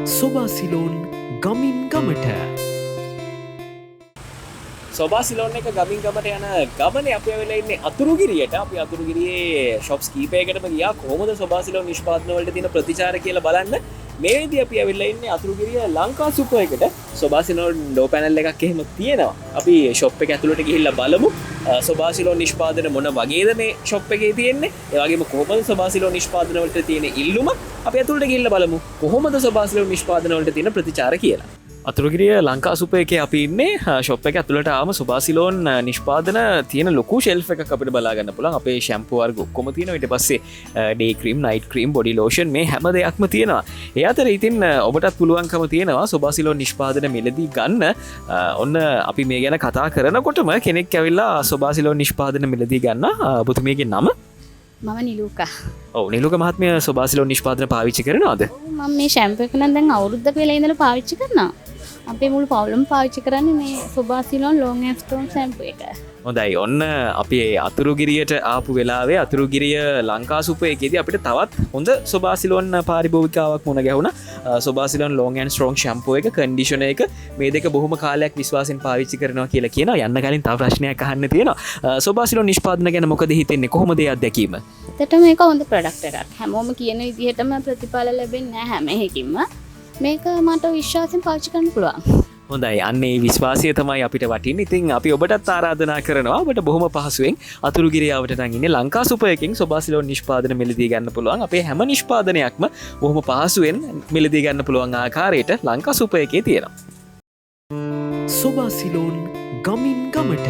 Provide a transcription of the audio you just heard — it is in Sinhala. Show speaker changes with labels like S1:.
S1: සොබාසිලෝන් ගමින් ගමට
S2: සොබාසිලෝන් එක ගමින් ගමට යන ගමනේ අපි ඇවිල්ලා ඉන්නේ අතුරුගිරියට. අපි අතුරුගිරියේ ෂොප්ස් කීපයකටම ගියා. කොහොමද සොබාසිලෝන් නිෂ්පාදන වලට තියෙන ප්‍රතිචාර කියලා බලන්න. මේ විදිහ අපි ඇවිල්ලා ඉන්නේ අතුරුගිරිය ලංකා සුපර් එකට. සොබාසිලෝන් ඩෝ පැනල් එකක් එහෙම තියෙනවා. අපි ෂොප් එක ඇතුළට ගිහිල්ලා බලමු. සොබාසිලෝන් නිෂ්පාදන මොන වගේද මේ ෂොප් එකේ තියෙන්නේ. ඒ වගේම කොහොමද සොබාසිලෝන් නිෂ්පාදන වලට තියෙන ඉල්ලුම. අපි ඇතුළට ගිහිල්ලා බලමු. කොහොමද සොබාසිලෝන් නිෂ්පාදන වලට තියෙන ප්‍රතිචාර කියලා. අතුරුගිරිය ලංකා සුපර් එකේ අපි ඉන්නේ. ෂොප් එක ඇතුළට ආවම සොබාසිලෝන් නිෂ්පාදන තියෙන ලොකු ෂෙල්ෆ් එකක් අපිට බලා ගන්න පුළුවන්. අපේ ෂැම්පූ වර්ග ඔක්කොම තියෙනවා. ඊට පස්සේ day cream, night cream, body lotion මේ හැම දෙයක්ම තියෙනවා. ඒ අතර ඉතින් ඔබටත් පුළුවන්කම තියෙනවා සොබාසිලෝන් නිෂ්පාදන මිලදී ගන්න. ඔන්න අපි මේ ගැන කතා කරනකොටම කෙනෙක් ඇවිල්ලා සොබාසිලෝන් නිෂ්පාදන මිලදී ගන්න. ඔබතුමියගේ නම?
S3: මම නිලූකා.
S2: ඔව් නිලූක මහත්මිය සොබාසිලෝන් නිෂ්පාදන පාවිච්චි කරනවද?
S3: මම මේ ෂැම්පූ එක නම් දැන් අවුරුද්දක වෙලා ඉඳලා පාවිච්චි කරනවා. අපේ මුළු පවුලම පාවිච්චි කරන්නේ මේ සොබාසිලෝන් ලොං ඇන්ඩ් ස්ට්‍රොං ෂැම්පූ එක.
S2: හොඳයි. ඔන්න අපි අතුරුගිරියට ආපු වෙලාවේ අතුරුගිරිය ලංකා සුපර් එකේදී අපිට තවත් හොඳ සොබාසිලෝන් පාරිභෝගිකාවක් මුණ ගැහුණා. සොබාසිලෝන් ලොං ඇන්ඩ් ස්ට්‍රොං ෂැම්පූ එක, කන්ඩිෂනර් එක මේ දෙක බොහොම කාලයක් විශ්වාසයෙන් පාවිච්චි කරනවා කියලා කියනවා. යන්න කලින් තව ප්‍රශ්නයක් අහන්න තියෙනවා. සොබාසිලෝන් නිෂ්පාදන ගැන මොකද හිතෙන්නේ? කොහොමද ඒ අත්දැකීම?
S3: ඇත්තටම මේක හොඳ ප්‍රොඩක්ට් එකක්. හැමෝම කියන විදිහටම ප්‍රතිඵල ලැබෙන්නේ නැහැ හැම එකකින්ම. මේක මට විශ්වාසයෙන් පාවිච්චි කරන්න පුළුවන්.
S2: හොඳයි. අන්නේ විශ්වාසය තමයි අපිට වටින්නේ. ඉතින් අපි ඔබටත් ආරාධනා කරනවා ඔබට බොහොම පහසුවෙන් අතුරුගිරියාවට නම් ඉන්නේ ලංකා සුපර් එකකින් සොබාසිලෝන් නිෂ්පාදන මිලදී ගන්න පුළුවන්. අපේ හැම නිෂ්පාදනයක්ම බොහොම පහසුවෙන් මිලදී ගන්න පුළුවන් ආකාරයට ලංකා සුපර් එකේ තියෙනවා.
S1: සොබාසිලෝන් ගමින් ගමට